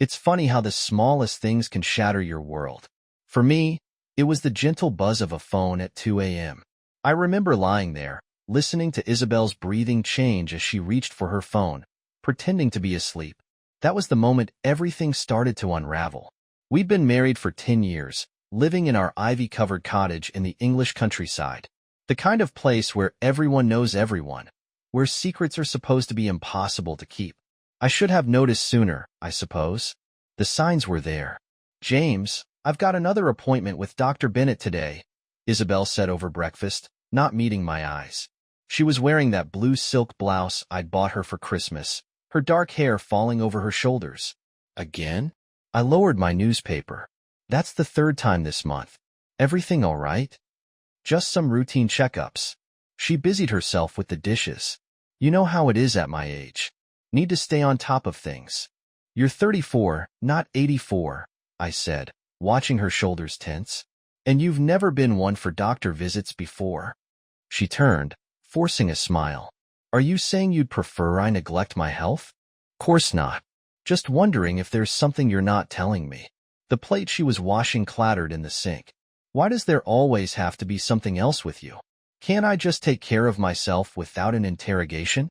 It's funny how the smallest things can shatter your world. For me, it was the gentle buzz of a phone at 2 a.m. I remember lying there, listening to Isabelle's breathing change as she reached for her phone, pretending to be asleep. That was the moment everything started to unravel. We'd been married for 10 years, living in our ivy-covered cottage in the English countryside. The kind of place where everyone knows everyone, where secrets are supposed to be impossible to keep. I should have noticed sooner, I suppose. The signs were there. "James, I've got another appointment with Dr. Bennett today," Isabelle said over breakfast, not meeting my eyes. She was wearing that blue silk blouse I'd bought her for Christmas, her dark hair falling over her shoulders. "Again?" I lowered my newspaper. "That's the third time this month. Everything all right?" "Just some routine checkups." She busied herself with the dishes. "You know how it is at my age. Need to stay on top of things." "You're 34, not 84, I said, watching her shoulders tense. "And you've never been one for doctor visits before." She turned, forcing a smile. "Are you saying you'd prefer I neglect my health?" "Course not. Just wondering if there's something you're not telling me." The plate she was washing clattered in the sink. "Why does there always have to be something else with you? Can't I just take care of myself without an interrogation?"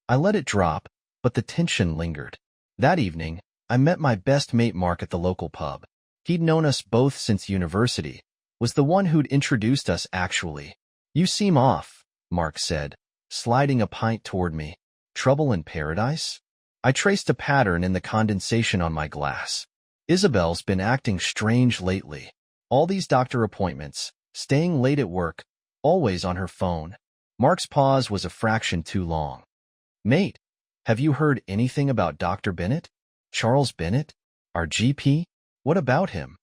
I let it drop, but the tension lingered. That evening, I met my best mate Mark at the local pub. He'd known us both since university, was the one who'd introduced us actually. "You seem off," Mark said, sliding a pint toward me. "Trouble in paradise?" I traced a pattern in the condensation on my glass. "Isabelle's been acting strange lately. All these doctor appointments, staying late at work, always on her phone." Mark's pause was a fraction too long. "Mate, have you heard anything about Dr. Bennett? Charles Bennett? Our GP? What about him?"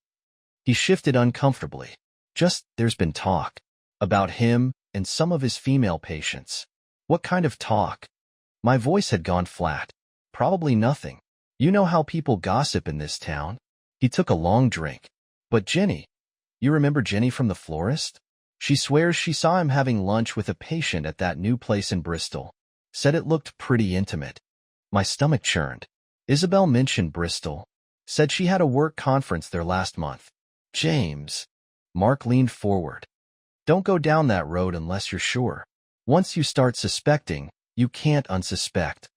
He shifted uncomfortably. "Just, there's been talk. About him and some of his female patients." "What kind of talk?" My voice had gone flat. "Probably nothing. You know how people gossip in this town." He took a long drink. "But Jenny, you remember Jenny from the florist? She swears she saw him having lunch with a patient at that new place in Bristol. Said it looked pretty intimate." My stomach churned. Isabelle mentioned Bristol. Said she had a work conference there last month. "James." Mark leaned forward. "Don't go down that road unless you're sure. Once you start suspecting, you can't unsuspect."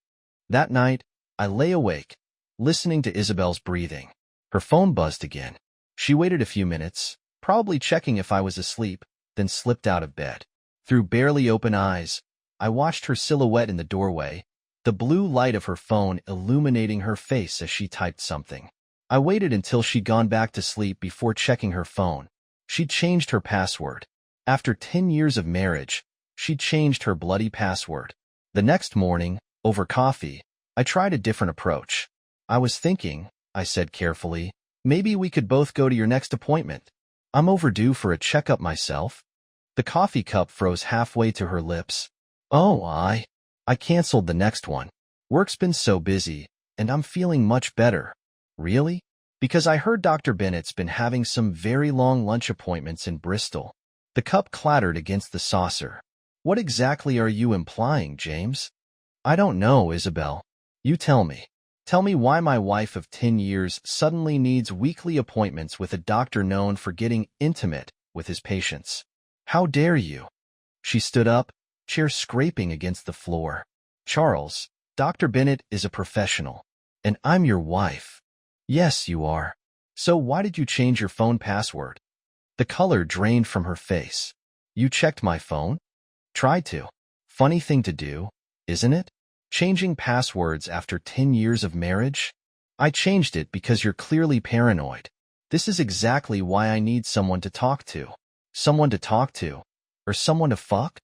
That night, I lay awake, listening to Isabelle's breathing. Her phone buzzed again. She waited a few minutes, probably checking if I was asleep, then slipped out of bed. Through barely open eyes, I watched her silhouette in the doorway, the blue light of her phone illuminating her face as she typed something. I waited until she'd gone back to sleep before checking her phone. She'd changed her password. After 10 years of marriage, she'd changed her bloody password. The next morning, over coffee, I tried a different approach. "I was thinking," I said carefully, "maybe we could both go to your next appointment. I'm overdue for a checkup myself." The coffee cup froze halfway to her lips. "Oh, I canceled the next one. Work's been so busy, and I'm feeling much better." "Really?" "Because I heard Dr. Bennett's been having some very long lunch appointments in Bristol." The cup clattered against the saucer. "What exactly are you implying, James?" "I don't know, Isabelle. You tell me. Tell me why my wife of 10 years suddenly needs weekly appointments with a doctor known for getting intimate with his patients." "How dare you?" She stood up, chair scraping against the floor. "Charles, Dr. Bennett is a professional, and I'm your wife." "Yes, you are. So why did you change your phone password?" The color drained from her face. "You checked my phone?" "Tried to. Funny thing to do, isn't it? Changing passwords after 10 years of marriage?" "I changed it because you're clearly paranoid. This is exactly why I need someone to talk to." "Someone to talk to? Or someone to fuck?"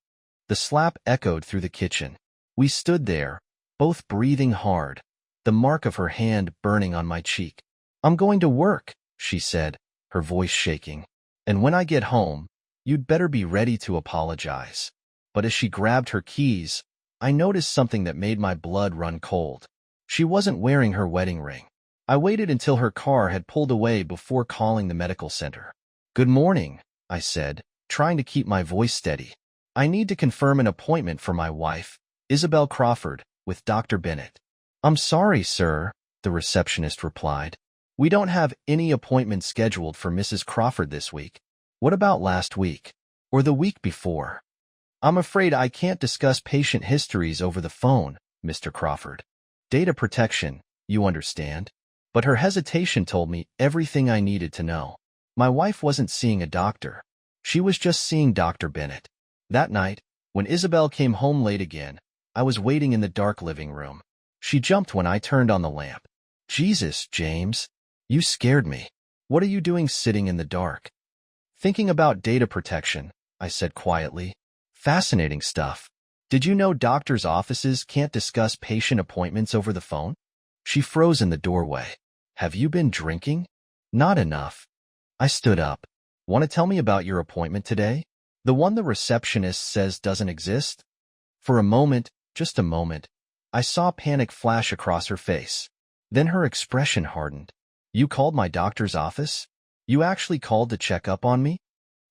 The slap echoed through the kitchen. We stood there, both breathing hard, the mark of her hand burning on my cheek. "I'm going to work," she said, her voice shaking. "And when I get home, you'd better be ready to apologize." But as she grabbed her keys, I noticed something that made my blood run cold. She wasn't wearing her wedding ring. I waited until her car had pulled away before calling the medical center. "Good morning," I said, trying to keep my voice steady. "I need to confirm an appointment for my wife, Isabelle Crawford, with Dr. Bennett." "I'm sorry, sir," the receptionist replied. We don't have any appointments scheduled for Mrs. Crawford this week. What about last week? Or the week before? I'm afraid I can't discuss patient histories over the phone, Mr. Crawford. Data protection, you understand. But her hesitation told me everything I needed to know. My wife wasn't seeing a doctor. She was just seeing Dr. Bennett. That night, when Isabelle came home late again, I was waiting in the dark living room. She jumped when I turned on the lamp. Jesus, James. You scared me. What are you doing sitting in the dark? Thinking about data protection, I said quietly. Fascinating stuff. Did you know doctors' offices can't discuss patient appointments over the phone? She froze in the doorway. Have you been drinking? Not enough. I stood up. Want to tell me about your appointment today? The one the receptionist says doesn't exist? For a moment, just a moment, I saw panic flash across her face. Then her expression hardened. You called my doctor's office? You actually called to check up on me?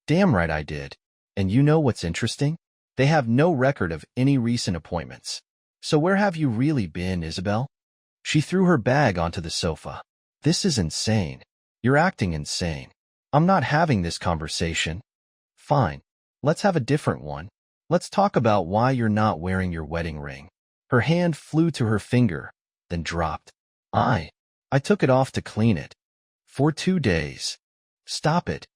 Damn right I did. And you know what's interesting? They have no record of any recent appointments. So where have you really been, Isabelle? She threw her bag onto the sofa. This is insane. You're acting insane. I'm not having this conversation. Fine. Let's have a different one. Let's talk about why you're not wearing your wedding ring. Her hand flew to her finger, then dropped. I took it off to clean it. For 2 days. Stop it.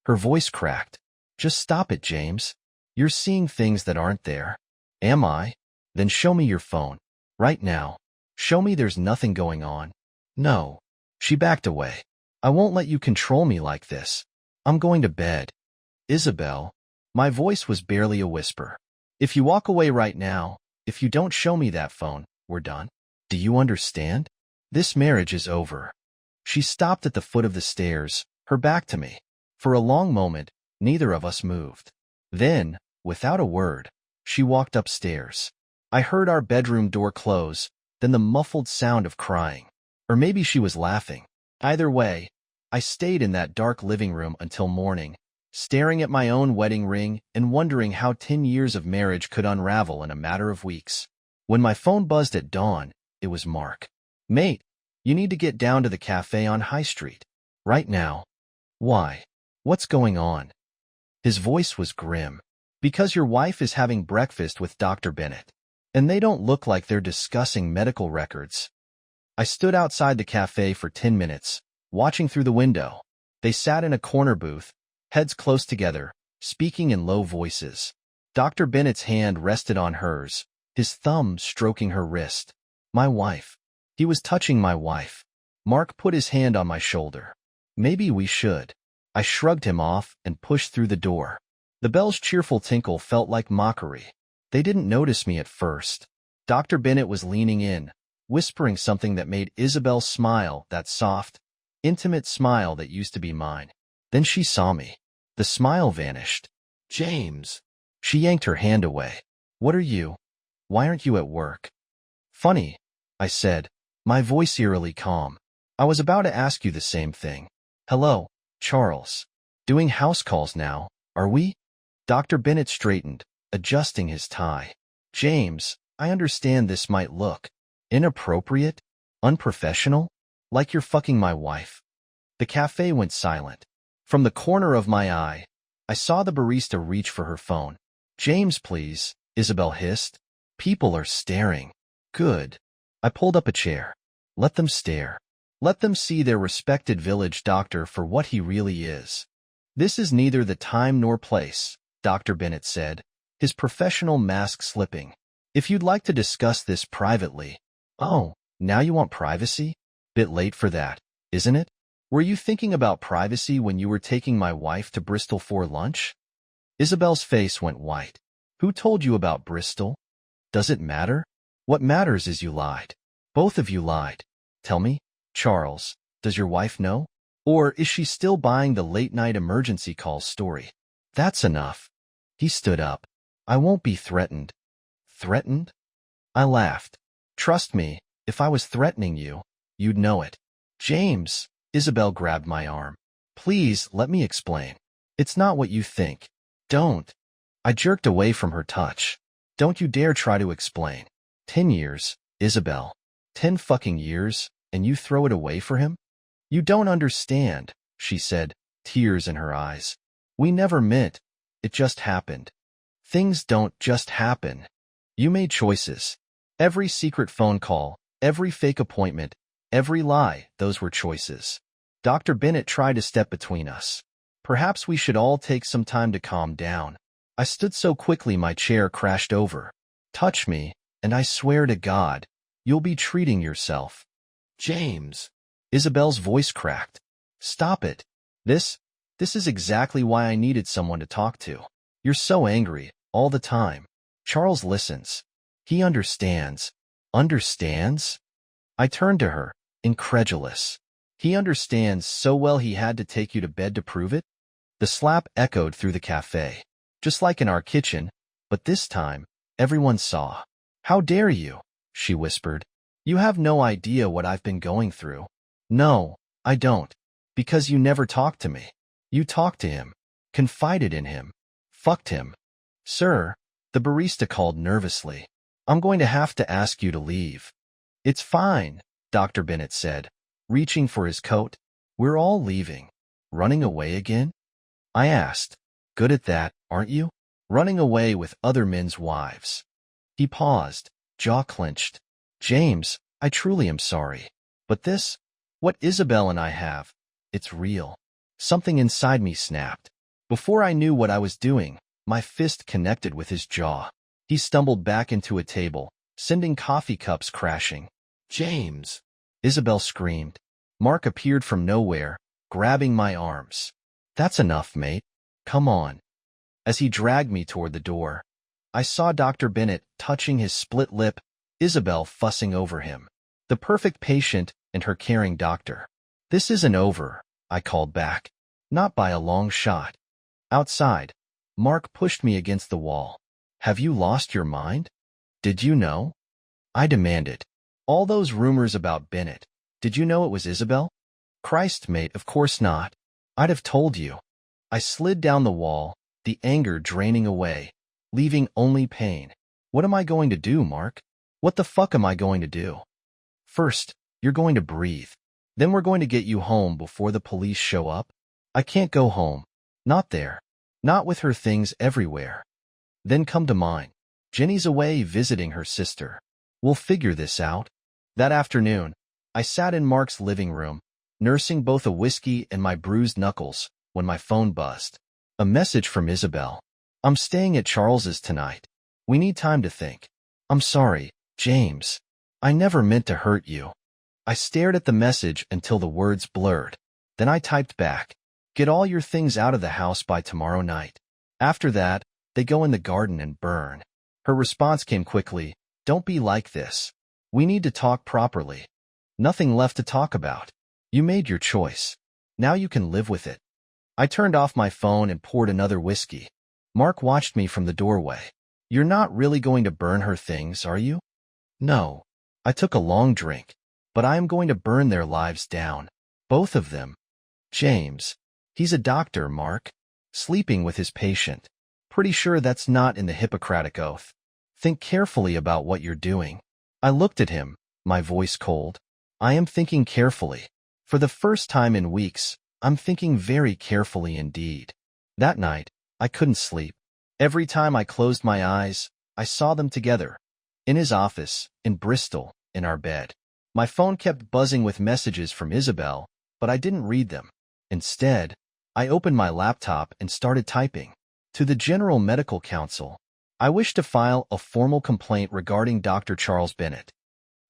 Her voice cracked. Just stop it, James. You're seeing things that aren't there. Am I? Then show me your phone. Right now. Show me there's nothing going on. No. She backed away. I won't let you control me like this. I'm going to bed. Isabelle. My voice was barely a whisper. If you walk away right now, if you don't show me that phone, we're done. Do you understand? This marriage is over. She stopped at the foot of the stairs, her back to me. For a long moment, neither of us moved. Then, without a word, she walked upstairs. I heard our bedroom door close, then the muffled sound of crying. Or maybe she was laughing. Either way, I stayed in that dark living room until morning, staring at my own wedding ring and wondering how 10 years of marriage could unravel in a matter of weeks. When my phone buzzed at dawn, it was Mark. Mate, you need to get down to the cafe on High Street. Right now. Why? What's going on? His voice was grim. Because your wife is having breakfast with Dr. Bennett. And they don't look like they're discussing medical records. I stood outside the cafe for 10 minutes, watching through the window. They sat in a corner booth, heads close together, speaking in low voices. Dr. Bennett's hand rested on hers, his thumb stroking her wrist. My wife. He was touching my wife. Mark put his hand on my shoulder. Maybe we should. I shrugged him off and pushed through the door. The bell's cheerful tinkle felt like mockery. They didn't notice me at first. Dr. Bennett was leaning in, whispering something that made Isabelle smile, that soft, intimate smile that used to be mine. Then she saw me. The smile vanished. James. She yanked her hand away. What are you? Why aren't you at work? Funny, I said, my voice eerily calm. I was about to ask you the same thing. Hello, Charles. Doing house calls now, are we? Dr. Bennett straightened, adjusting his tie. James, I understand this might look inappropriate, unprofessional, like you're fucking my wife. The cafe went silent. From the corner of my eye, I saw the barista reach for her phone. James, please, Isabelle hissed. People are staring. Good. I pulled up a chair. Let them stare. Let them see their respected village doctor for what he really is. This is neither the time nor place, Dr. Bennett said, his professional mask slipping. If you'd like to discuss this privately. Oh, now you want privacy? Bit late for that, isn't it? Were you thinking about privacy when you were taking my wife to Bristol for lunch? Isabelle's face went white. Who told you about Bristol? Does it matter? What matters is you lied. Both of you lied. Tell me, Charles, does your wife know? Or is she still buying the late-night emergency call story? That's enough. He stood up. I won't be threatened. Threatened? I laughed. Trust me, if I was threatening you, you'd know it. James, Isabelle grabbed my arm. Please, let me explain. It's not what you think. Don't. I jerked away from her touch. Don't you dare try to explain. 10 years, Isabelle. 10 fucking years? and you throw it away for him? You don't understand, she said, tears in her eyes. We never meant. It just happened. Things don't just happen. You made choices. Every secret phone call, every fake appointment, every lie, those were choices. Dr. Bennett tried to step between us. Perhaps we should all take some time to calm down. I stood so quickly my chair crashed over. Touch me, and I swear to God, you'll be treating yourself. James. Isabelle's voice cracked. Stop it. This is exactly why I needed someone to talk to. You're so angry, all the time. Charles listens. He understands. Understands? I turned to her, incredulous. He understands so well he had to take you to bed to prove it? The slap echoed through the cafe, just like in our kitchen, but this time, everyone saw. How dare you? She whispered. You have no idea what I've been going through. No, I don't. Because you never talked to me. You talked to him, confided in him, fucked him. Sir, the barista called nervously. I'm going to have to ask you to leave. It's fine, Dr. Bennett said, reaching for his coat. We're all leaving. Running away again? I asked. Good at that, aren't you? Running away with other men's wives. He paused, jaw clenched. James, I truly am sorry. But this, what Isabelle and I have, it's real. Something inside me snapped. Before I knew what I was doing, my fist connected with his jaw. He stumbled back into a table, sending coffee cups crashing. James! Isabelle screamed. Mark appeared from nowhere, grabbing my arms. That's enough, mate. Come on. As he dragged me toward the door, I saw Dr. Bennett touching his split lip, Isabelle fussing over him. The perfect patient and her caring doctor. This isn't over, I called back. Not by a long shot. Outside, Mark pushed me against the wall. Have you lost your mind? Did you know? I demanded. All those rumors about Bennett. Did you know it was Isabelle? Christ, mate, of course not. I'd have told you. I slid down the wall, the anger draining away, leaving only pain. What am I going to do, Mark? What the fuck am I going to do? First, you're going to breathe. Then we're going to get you home before the police show up. I can't go home. Not there. Not with her things everywhere. Then come to mine. Jenny's away visiting her sister. We'll figure this out. That afternoon, I sat in Mark's living room, nursing both a whiskey and my bruised knuckles, when my phone buzzed. A message from Isabelle. I'm staying at Charles's tonight. We need time to think. I'm sorry, James. I never meant to hurt you. I stared at the message until the words blurred. Then I typed back. Get all your things out of the house by tomorrow night. After that, they go in the garden and burn. Her response came quickly. Don't be like this. We need to talk properly. Nothing left to talk about. You made your choice. Now you can live with it. I turned off my phone and poured another whiskey. Mark watched me from the doorway. You're not really going to burn her things, are you? No. I took a long drink. But I am going to burn their lives down. Both of them. James. He's a doctor, Mark. Sleeping with his patient. Pretty sure that's not in the Hippocratic Oath. Think carefully about what you're doing. I looked at him, my voice cold. I am thinking carefully. For the first time in weeks, I'm thinking very carefully indeed. That night, I couldn't sleep. Every time I closed my eyes, I saw them together. In his office, in Bristol, in our bed. My phone kept buzzing with messages from Isabelle, but I didn't read them. Instead, I opened my laptop and started typing. To the General Medical Council, I wish to file a formal complaint regarding Dr. Charles Bennett.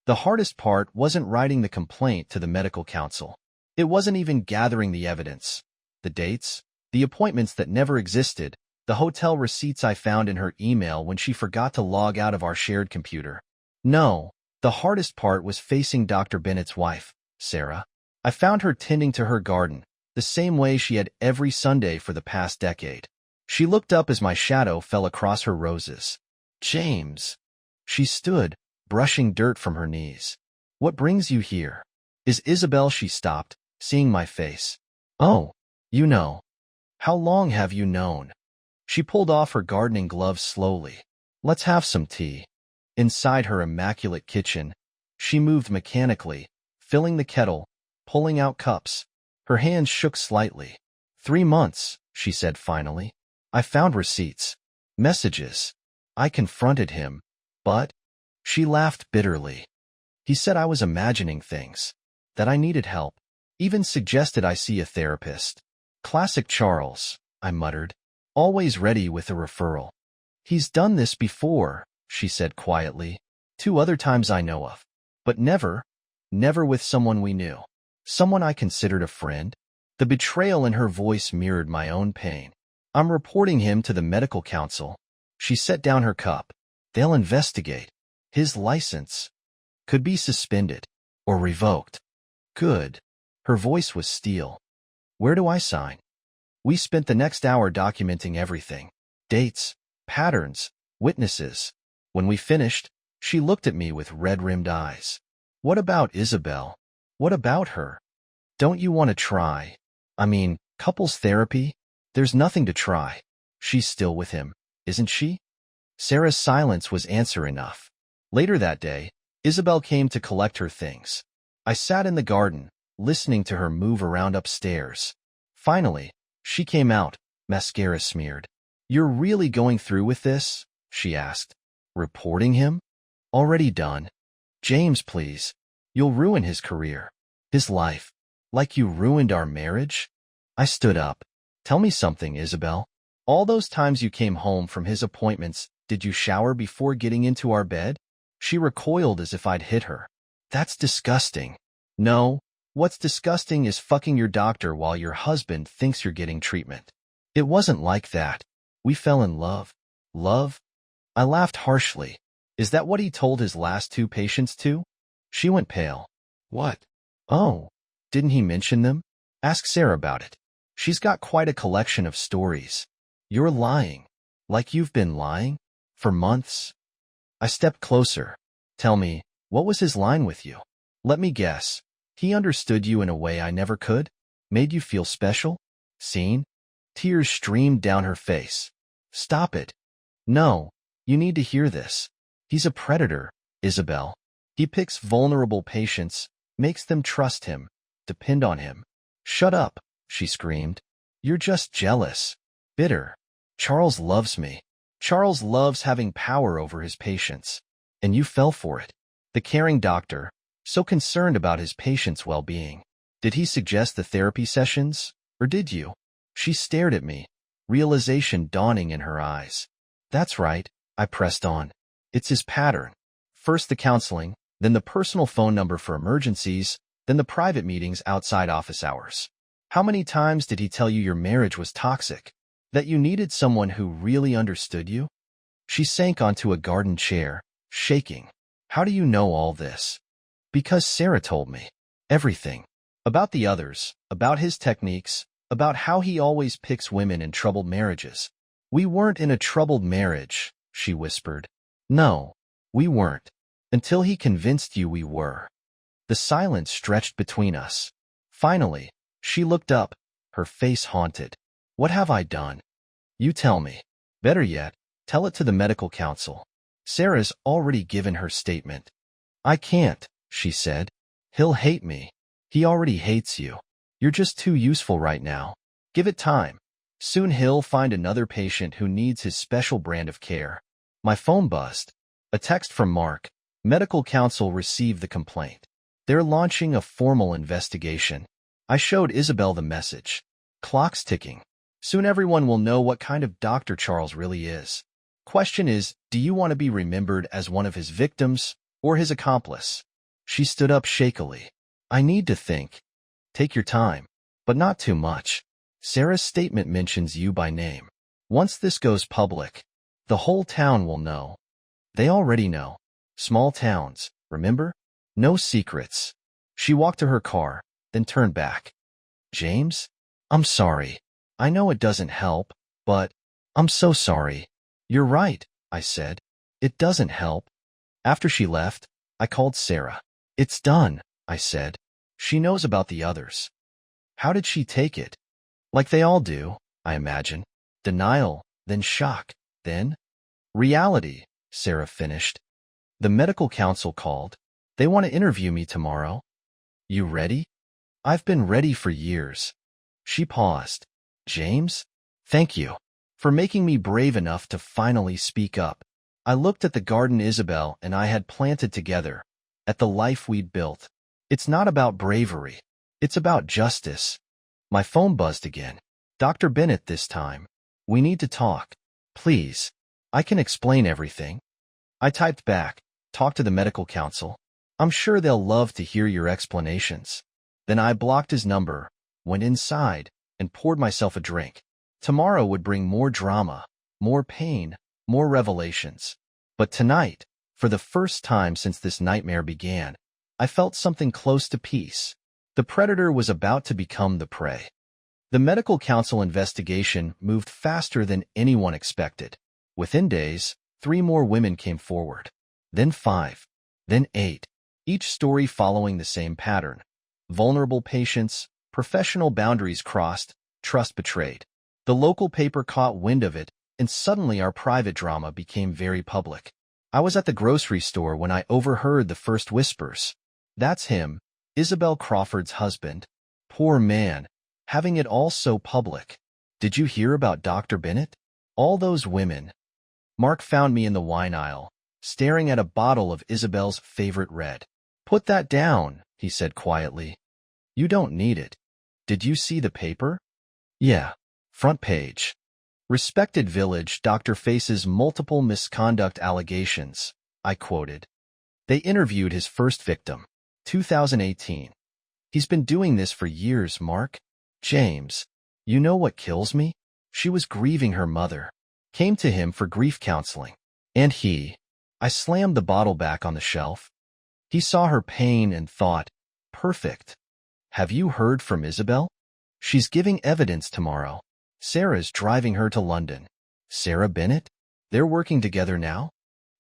The hardest part wasn't writing the complaint to the Medical Council. It wasn't even gathering the evidence. The dates, the appointments that never existed, the hotel receipts I found in her email when she forgot to log out of our shared computer. No, the hardest part was facing Dr. Bennett's wife, Sarah. I found her tending to her garden, the same way she had every Sunday for the past decade. She looked up as my shadow fell across her roses. James. She stood, brushing dirt from her knees. What brings you here? Is Isabelle? She stopped, seeing my face. Oh, you know. How long have you known? She pulled off her gardening gloves slowly. Let's have some tea. Inside her immaculate kitchen, she moved mechanically, filling the kettle, pulling out cups. Her hands shook slightly. 3 months, she said finally. I found receipts. Messages. I confronted him, but she laughed bitterly. He said I was imagining things, that I needed help, even suggested I see a therapist. Classic Charles, I muttered, always ready with a referral. He's done this before, she said quietly. 2 other times I know of. But never with someone we knew. Someone I considered a friend. The betrayal in her voice mirrored my own pain. I'm reporting him to the medical council. She set down her cup. They'll investigate. His license could be suspended or revoked. Good. Her voice was steel. Where do I sign? We spent the next hour documenting everything. Dates, patterns, witnesses. When we finished, she looked at me with red-rimmed eyes. What about Isabelle? What about her? Don't you want to try? I mean, couples therapy? There's nothing to try. She's still with him, isn't she? Sarah's silence was answer enough. Later that day, Isabelle came to collect her things. I sat in the garden, listening to her move around upstairs. Finally, she came out, mascara smeared. You're really going through with this? She asked. Reporting him? Already done. James, please. You'll ruin his career. His life. Like you ruined our marriage? I stood up. Tell me something, Isabelle. All those times you came home from his appointments, did you shower before getting into our bed? She recoiled as if I'd hit her. That's disgusting. No, what's disgusting is fucking your doctor while your husband thinks you're getting treatment. It wasn't like that. We fell in love. Love? I laughed harshly. Is that what he told his last 2 patients too? She went pale. What? Oh, didn't he mention them? Ask Sarah about it. She's got quite a collection of stories. You're lying. Like you've been lying? For months? I stepped closer. Tell me, what was his line with you? Let me guess. He understood you in a way I never could? Made you feel special? Seen? Tears streamed down her face. Stop it. No, you need to hear this. He's a predator, Isabelle. He picks vulnerable patients, makes them trust him, depend on him. Shut up, she screamed. You're just jealous. Bitter. Charles loves me. Charles loves having power over his patients. And you fell for it. The caring doctor, so concerned about his patients' well-being. Did he suggest the therapy sessions, or did you? She stared at me, realization dawning in her eyes. That's right, I pressed on. It's his pattern. First the counseling, then the personal phone number for emergencies, then the private meetings outside office hours. How many times did he tell you your marriage was toxic? That you needed someone who really understood you? She sank onto a garden chair, shaking. How do you know all this? Because Sarah told me. Everything. About the others, about his techniques, about how he always picks women in troubled marriages. We weren't in a troubled marriage, she whispered. No, we weren't. Until he convinced you we were. The silence stretched between us. Finally, she looked up, her face haunted. What have I done? You tell me. Better yet, tell it to the medical council. Sarah's already given her statement. I can't, she said. He'll hate me. He already hates you. You're just too useful right now. Give it time. Soon he'll find another patient who needs his special brand of care. My phone buzzed. A text from Mark. Medical council received the complaint. They're launching a formal investigation. I showed Isabelle the message. Clock's ticking. Soon everyone will know what kind of doctor Charles really is. Question is, do you want to be remembered as one of his victims or his accomplice? She stood up shakily. I need to think. Take your time, but not too much. Sarah's statement mentions you by name. Once this goes public, the whole town will know. They already know. Small towns, remember? No secrets. She walked to her car, then turned back. James? I'm sorry. I know it doesn't help, but I'm so sorry. You're right, I said. It doesn't help. After she left, I called Sarah. It's done, I said. She knows about the others. How did she take it? Like they all do, I imagine. Denial, then shock, then reality, Sarah finished. The medical council called. They want to interview me tomorrow. You ready? I've been ready for years. She paused. James? Thank you for making me brave enough to finally speak up. I looked at the garden Isabelle and I had planted together, at the life we'd built. It's not about bravery. It's about justice. My phone buzzed again. Dr. Bennett this time. We need to talk. Please. I can explain everything. I typed back. Talk to the medical council. I'm sure they'll love to hear your explanations. Then I blocked his number, went inside, and poured myself a drink. Tomorrow would bring more drama, more pain, more revelations. But tonight, for the first time since this nightmare began, I felt something close to peace. The predator was about to become the prey. The medical council investigation moved faster than anyone expected. Within days, 3 more women came forward. Then 5. Then 8. Each story following the same pattern. Vulnerable patients, professional boundaries crossed, trust betrayed. The local paper caught wind of it, and suddenly our private drama became very public. I was at the grocery store when I overheard the first whispers. That's him, Isabelle Crawford's husband. Poor man, having it all so public. Did you hear about Dr. Bennett? All those women. Mark found me in the wine aisle, staring at a bottle of Isabelle's favorite red. Put that down, he said quietly. You don't need it. Did you see the paper? Yeah. Front page. Respected village doctor faces multiple misconduct allegations, I quoted. They interviewed his first victim, 2018. He's been doing this for years, Mark. James, you know what kills me? She was grieving her mother. Came to him for grief counseling. And I slammed the bottle back on the shelf. He saw her pain and thought, perfect. Have you heard from Isabelle? She's giving evidence tomorrow. Sarah's driving her to London. Sarah Bennett? They're working together now?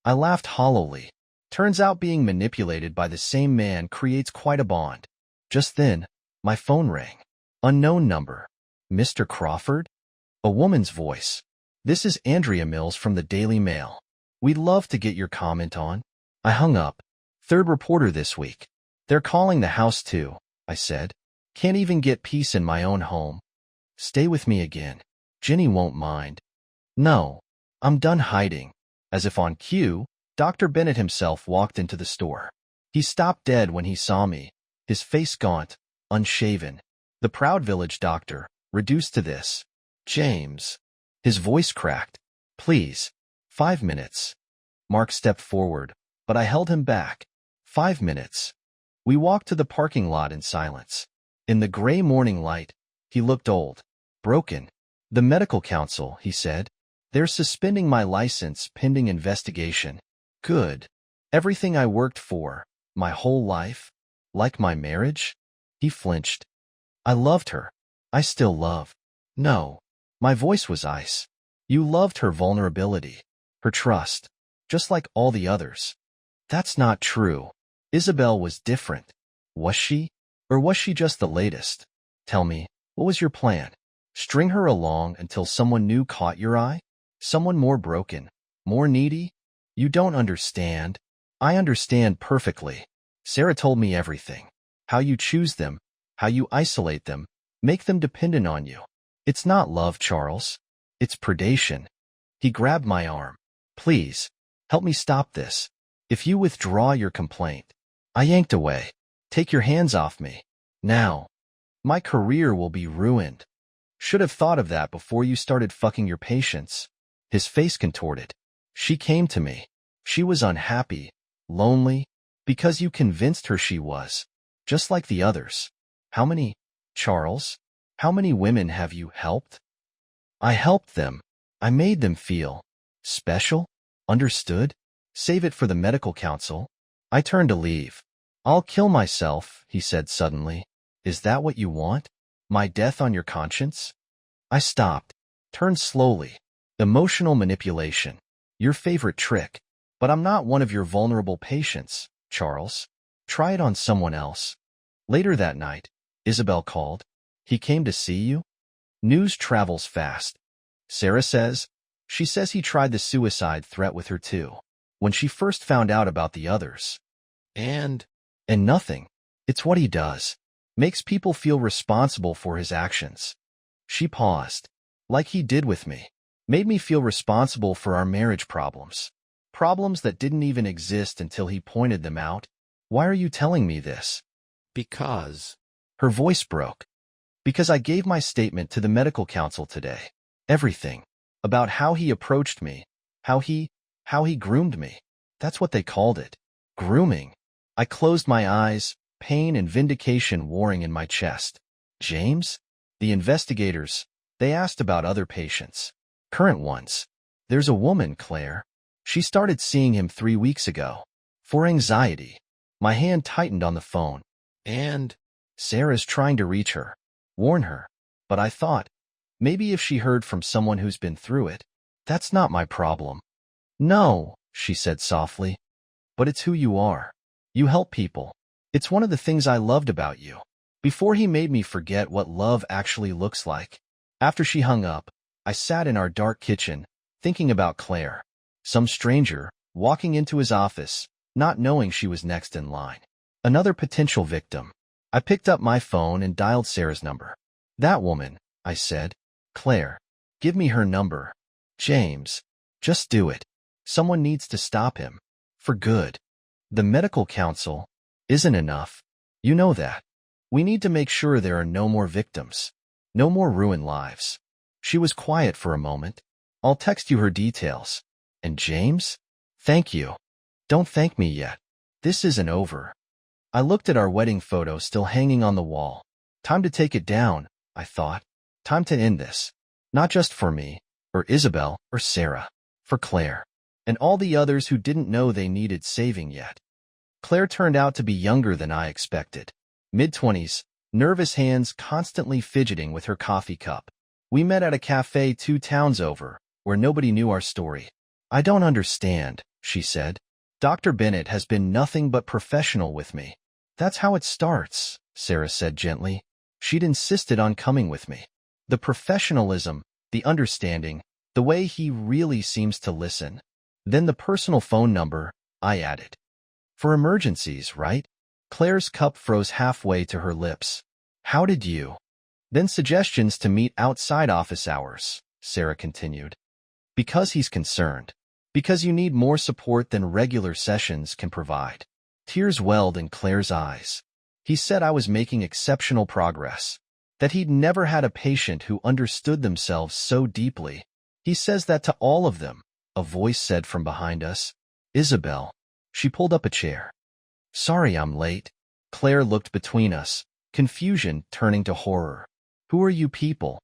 I laughed hollowly. Turns out being manipulated by the same man creates quite a bond. Just then, my phone rang. Unknown number. Mr. Crawford? A woman's voice. This is Andrea Mills from the Daily Mail. We'd love to get your comment on. I hung up. Third reporter this week. They're calling the house too, I said. Can't even get peace in my own home. Stay with me again. Jenny won't mind. No, I'm done hiding. As if on cue, Dr. Bennett himself walked into the store. He stopped dead when he saw me, his face gaunt, unshaven. The proud village doctor, reduced to this. James. His voice cracked. Please. 5 minutes. Mark stepped forward, but I held him back. 5 minutes. We walked to the parking lot in silence. In the gray morning light, he looked old. Broken. The medical council, he said. They're suspending my license pending investigation. Good. Everything I worked for, my whole life, like my marriage? He flinched. I loved her. I still love. No. My voice was ice. You loved her vulnerability, her trust, just like all the others. That's not true. Isabelle was different. Was she? Or was she just the latest? Tell me, what was your plan? String her along until someone new caught your eye? Someone more broken, more needy? You don't understand. I understand perfectly. Sarah told me everything. How you choose them, how you isolate them, make them dependent on you. It's not love, Charles. It's predation. He grabbed my arm. Please, help me stop this. If you withdraw your complaint. I yanked away. Take your hands off me. Now. My career will be ruined. Should have thought of that before you started fucking your patients. His face contorted. She came to me. She was unhappy, lonely, because you convinced her she was. Just like the others. How many, Charles? How many women have you helped? I helped them. I made them feel special, understood. Save it for the medical council. I turned to leave. I'll kill myself, he said suddenly. Is that what you want? My death on your conscience? I stopped, turned slowly. Emotional manipulation. Your favorite trick. But I'm not one of your vulnerable patients, Charles. Try it on someone else. Later that night, Isabelle called. He came to see you? News travels fast. Sarah says. She says he tried the suicide threat with her too. When she first found out about the others. And nothing. It's what he does. Makes people feel responsible for his actions. She paused. Like he did with me. Made me feel responsible for our marriage problems. Problems that didn't even exist until he pointed them out. Why are you telling me this? Because. Her voice broke. Because I gave my statement to the medical council today. Everything. About how he approached me. How he groomed me. That's what they called it. Grooming. I closed my eyes, pain and vindication warring in my chest. James? The investigators, they asked about other patients. Current ones. There's a woman, Claire. She started seeing him 3 weeks ago. For anxiety. My hand tightened on the phone. And? Sarah's trying to reach her. Warn her. But I thought, maybe if she heard from someone who's been through it. That's not my problem. No, she said softly. But it's who you are. You help people. It's one of the things I loved about you. Before he made me forget what love actually looks like. After she hung up, I sat in our dark kitchen, thinking about Claire. Some stranger, walking into his office, not knowing she was next in line. Another potential victim. I picked up my phone and dialed Sarah's number. That woman, I said. Claire, give me her number. James, just do it. Someone needs to stop him. For good. The medical council isn't enough. You know that. We need to make sure there are no more victims. No more ruined lives. She was quiet for a moment. I'll text you her details. And James? Thank you. Don't thank me yet. This isn't over. I looked at our wedding photo still hanging on the wall. Time to take it down, I thought. Time to end this. Not just for me, or Isabelle, or Sarah. For Claire. And all the others who didn't know they needed saving yet. Claire turned out to be younger than I expected. Mid-20s, nervous hands constantly fidgeting with her coffee cup. We met at a cafe 2 towns over, where nobody knew our story. I don't understand, she said. Dr. Bennett has been nothing but professional with me. That's how it starts, Sarah said gently. She'd insisted on coming with me. The professionalism, the understanding, the way he really seems to listen. Then the personal phone number, I added. For emergencies, right? Claire's cup froze halfway to her lips. How did you? Then suggestions to meet outside office hours, Sarah continued. Because he's concerned. Because you need more support than regular sessions can provide. Tears welled in Claire's eyes. He said I was making exceptional progress. That he'd never had a patient who understood themselves so deeply. He says that to all of them, a voice said from behind us. Isabelle. She pulled up a chair. Sorry I'm late. Claire looked between us, confusion turning to horror. Who are you people?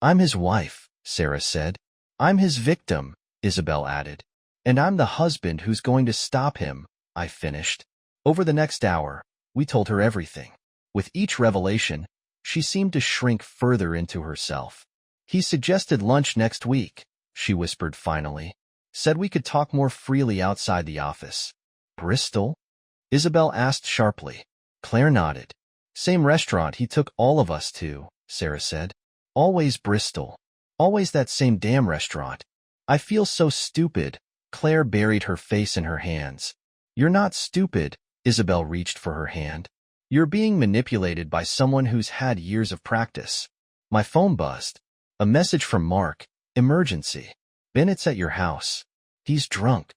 I'm his wife, Sarah said. I'm his victim, Isabelle added. And I'm the husband who's going to stop him, I finished. Over the next hour, we told her everything. With each revelation, she seemed to shrink further into herself. He suggested lunch next week, she whispered finally. Said we could talk more freely outside the office. Bristol? Isabelle asked sharply. Claire nodded. Same restaurant he took all of us to, Sarah said. Always Bristol. Always that same damn restaurant. I feel so stupid. Claire buried her face in her hands. You're not stupid, Isabelle reached for her hand. You're being manipulated by someone who's had years of practice. My phone buzzed. A message from Mark. Emergency. Bennett's at your house. He's drunk.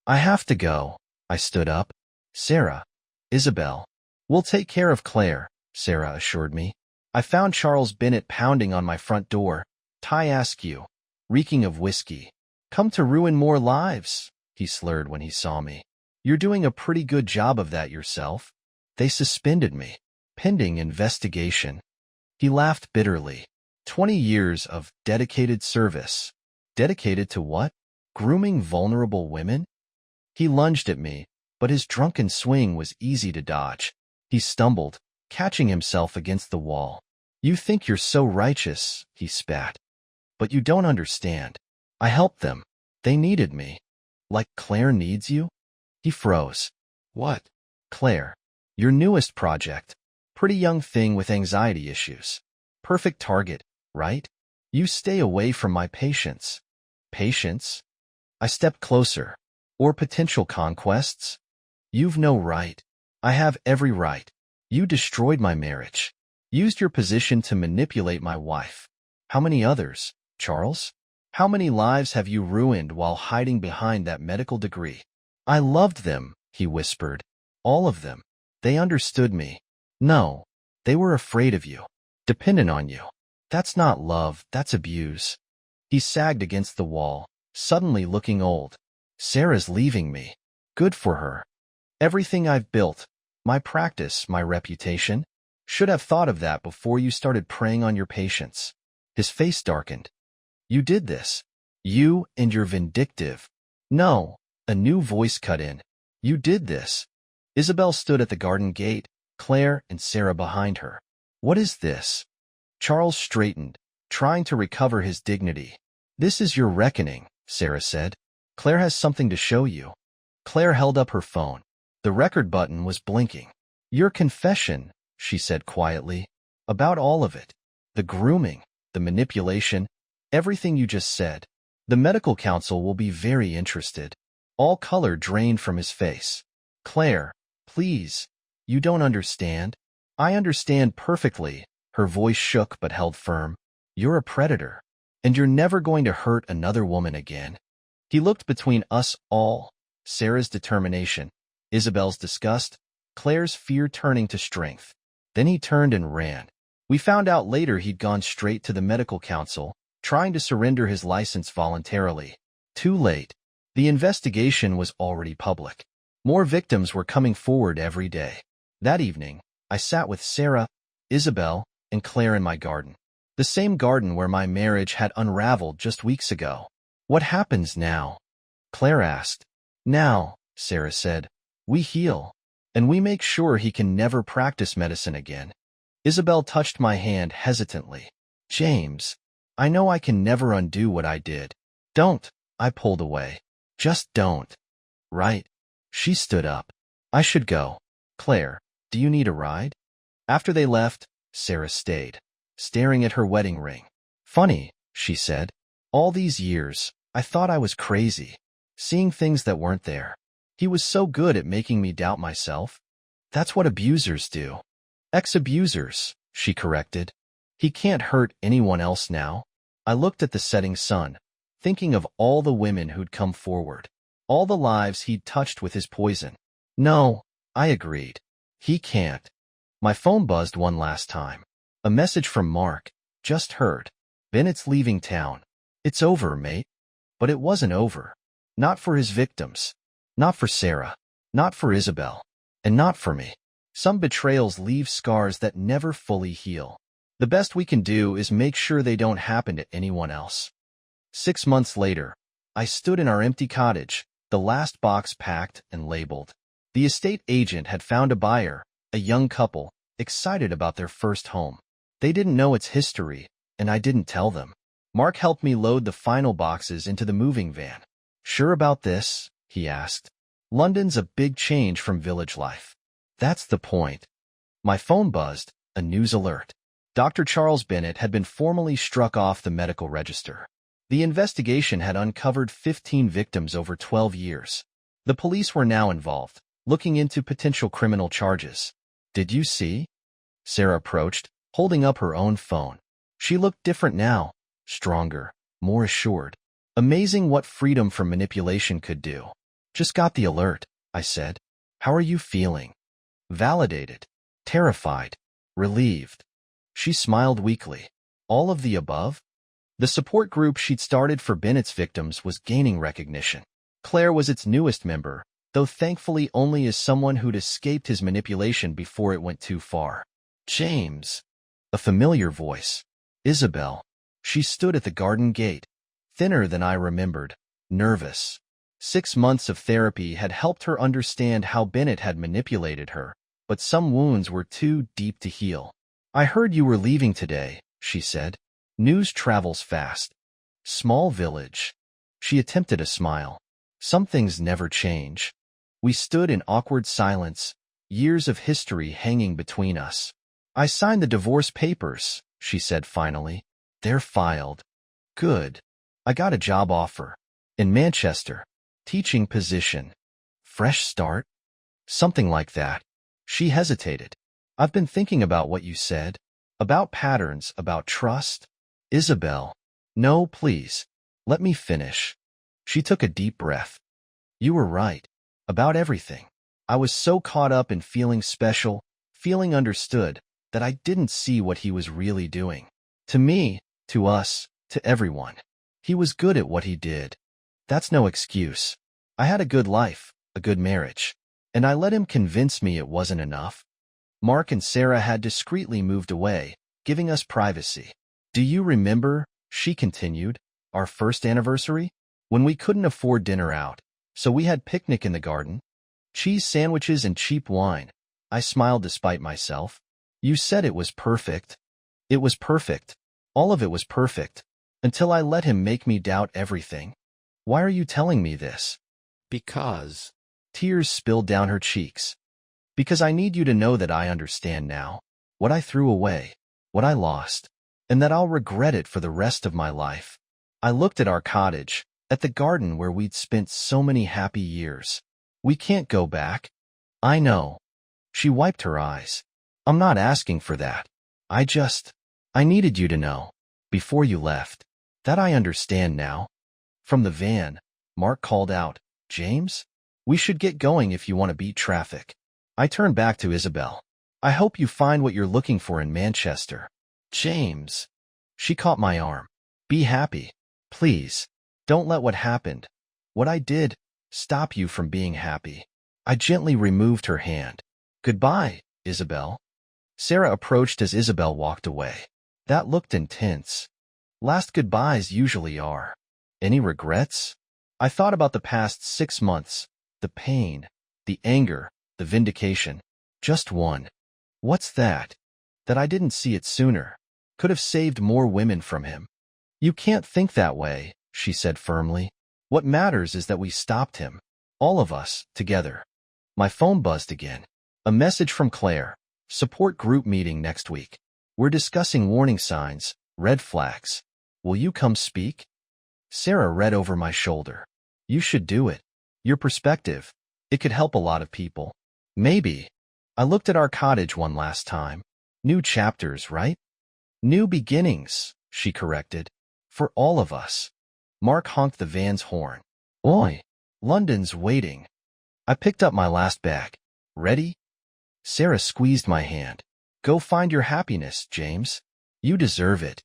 I have to go. I stood up. Sarah. Isabelle. We'll take care of Claire, Sarah assured me. I found Charles Bennett pounding on my front door. Ty Askew. Reeking of whiskey. Come to ruin more lives, he slurred when he saw me. You're doing a pretty good job of that yourself. They suspended me. Pending investigation. He laughed bitterly. 20 years of dedicated service. Dedicated to what? Grooming vulnerable women? He lunged at me, but his drunken swing was easy to dodge. He stumbled, catching himself against the wall. You think you're so righteous, he spat. But you don't understand. I helped them. They needed me. Like Claire needs you? He froze. What? Claire. Your newest project. Pretty young thing with anxiety issues. Perfect target, right? You stay away from my patients. Patients? I stepped closer. Or potential conquests? You've no right. I have every right. You destroyed my marriage. Used your position to manipulate my wife. How many others, Charles? How many lives have you ruined while hiding behind that medical degree? I loved them, he whispered. All of them. They understood me. No, they were afraid of you, dependent on you. That's not love, that's abuse. He sagged against the wall, suddenly looking old. Sarah's leaving me. Good for her. Everything I've built, my practice, my reputation, should have thought of that before you started preying on your patients. His face darkened. You did this. You and your vindictive. No, a new voice cut in. You did this. Isabelle stood at the garden gate, Claire and Sarah behind her. What is this? Charles straightened, trying to recover his dignity. This is your reckoning, Sarah said. Claire has something to show you. Claire held up her phone. The record button was blinking. Your confession, she said quietly. About all of it. The grooming, the manipulation, everything you just said. The medical council will be very interested. All color drained from his face. Claire, please. You don't understand. I understand perfectly. Her voice shook but held firm. You're a predator, and you're never going to hurt another woman again. He looked between us all, Sarah's determination, Isabelle's disgust, Claire's fear turning to strength. Then he turned and ran. We found out later he'd gone straight to the medical council, trying to surrender his license voluntarily. Too late. The investigation was already public. More victims were coming forward every day. That evening, I sat with Sarah, Isabelle, and Claire in my garden. The same garden where my marriage had unraveled just weeks ago. What happens now? Claire asked. Now, Sarah said, we heal, and we make sure he can never practice medicine again. Isabelle touched my hand hesitantly. James, I know I can never undo what I did. Don't, I pulled away. Just don't. Right. She stood up. I should go. Claire, do you need a ride? After they left, Sarah stayed, staring at her wedding ring. Funny, she said. All these years, I thought I was crazy, seeing things that weren't there. He was so good at making me doubt myself. That's what abusers do. Ex-abusers, she corrected. He can't hurt anyone else now. I looked at the setting sun, thinking of all the women who'd come forward, all the lives he'd touched with his poison. No, I agreed. He can't. My phone buzzed one last time. A message from Mark. Just heard. Bennett's leaving town. It's over, mate. But it wasn't over. Not for his victims. Not for Sarah. Not for Isabelle. And not for me. Some betrayals leave scars that never fully heal. The best we can do is make sure they don't happen to anyone else. 6 months later, I stood in our empty cottage, the last box packed and labeled. The estate agent had found a buyer, a young couple, excited about their first home. They didn't know its history, and I didn't tell them. Mark helped me load the final boxes into the moving van. Sure about this? He asked. London's a big change from village life. That's the point. My phone buzzed, a news alert. Dr. Charles Bennett had been formally struck off the medical register. The investigation had uncovered 15 victims over 12 years. The police were now involved, looking into potential criminal charges. Did you see? Sarah approached, holding up her own phone. She looked different now, stronger, more assured. Amazing what freedom from manipulation could do. Just got the alert, I said. How are you feeling? Validated, terrified, relieved. She smiled weakly. All of the above? The support group she'd started for Bennett's victims was gaining recognition. Claire was its newest member, though thankfully only as someone who'd escaped his manipulation before it went too far. James. A familiar voice. Isabelle. She stood at the garden gate, thinner than I remembered, nervous. 6 months of therapy had helped her understand how Bennett had manipulated her, but some wounds were too deep to heal. I heard you were leaving today, she said. News travels fast. Small village. She attempted a smile. Some things never change. We stood in awkward silence, years of history hanging between us. I signed the divorce papers, she said finally. They're filed. Good. I got a job offer. In Manchester. Teaching position. Fresh start? Something like that. She hesitated. I've been thinking about what you said, about patterns, about trust. Isabelle. No, please. Let me finish. She took a deep breath. You were right. About everything. I was so caught up in feeling special, feeling understood, that I didn't see what he was really doing. To me, to us, to everyone. He was good at what he did. That's no excuse. I had a good life, a good marriage. And I let him convince me it wasn't enough. Mark and Sarah had discreetly moved away, giving us privacy. Do you remember, she continued, our first anniversary? When we couldn't afford dinner out, so we had picnic in the garden? Cheese sandwiches and cheap wine. I smiled despite myself. You said it was perfect. It was perfect. All of it was perfect. Until I let him make me doubt everything. Why are you telling me this? Because. Tears spilled down her cheeks. Because I need you to know that I understand now. What I threw away. What I lost. And that I'll regret it for the rest of my life. I looked at our cottage, at the garden where we'd spent so many happy years. We can't go back. I know. She wiped her eyes. I'm not asking for that. I needed you to know, before you left, that I understand now. From the van, Mark called out, James? We should get going if you want to beat traffic. I turned back to Isabelle. I hope you find what you're looking for in Manchester. James. She caught my arm. Be happy. Please. Don't let what happened, what I did, stop you from being happy. I gently removed her hand. Goodbye, Isabelle. Sarah approached as Isabelle walked away. That looked intense. Last goodbyes usually are. Any regrets? I thought about the past 6 months, the pain, the anger, the vindication. Just one. What's that? That I didn't see it sooner. Could have saved more women from him. You can't think that way, she said firmly. What matters is that we stopped him. All of us, together. My phone buzzed again. A message from Claire. Support group meeting next week. We're discussing warning signs, red flags. Will you come speak? Sarah read over my shoulder. You should do it. Your perspective. It could help a lot of people. Maybe. I looked at our cottage one last time. New chapters, right? New beginnings, she corrected. For all of us. Mark honked the van's horn. Oi! London's waiting. I picked up my last bag. Ready? Sarah squeezed my hand. Go find your happiness, James. You deserve it.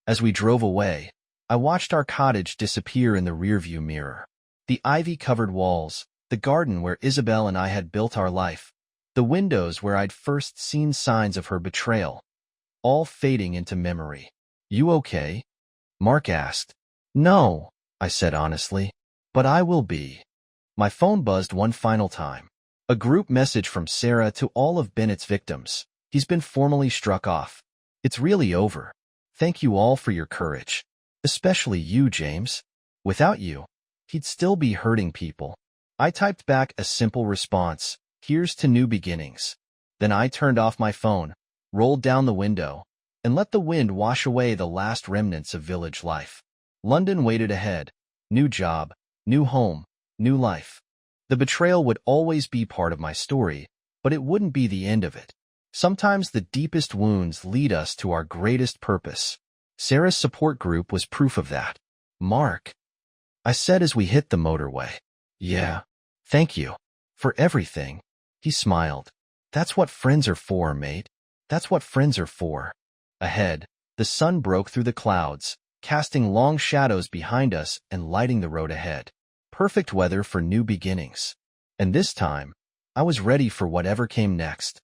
As we drove away, I watched our cottage disappear in the rearview mirror. The ivy-covered walls, the garden where Isabelle and I had built our life, the windows where I'd first seen signs of her betrayal, all fading into memory. You okay? Mark asked. No, I said honestly, but I will be. My phone buzzed one final time. A group message from Sarah to all of Bennett's victims. He's been formally struck off. It's really over. Thank you all for your courage. Especially you, James. Without you, he'd still be hurting people. I typed back a simple response. Here's to new beginnings. Then I turned off my phone, rolled down the window, and let the wind wash away the last remnants of village life. London waited ahead. New job, new home, new life. The betrayal would always be part of my story, but it wouldn't be the end of it. Sometimes the deepest wounds lead us to our greatest purpose. Sarah's support group was proof of that. Mark, I said as we hit the motorway. Yeah, thank you. For everything. He smiled. That's what friends are for, mate. That's what friends are for. Ahead, the sun broke through the clouds, casting long shadows behind us and lighting the road ahead. Perfect weather for new beginnings. And this time, I was ready for whatever came next.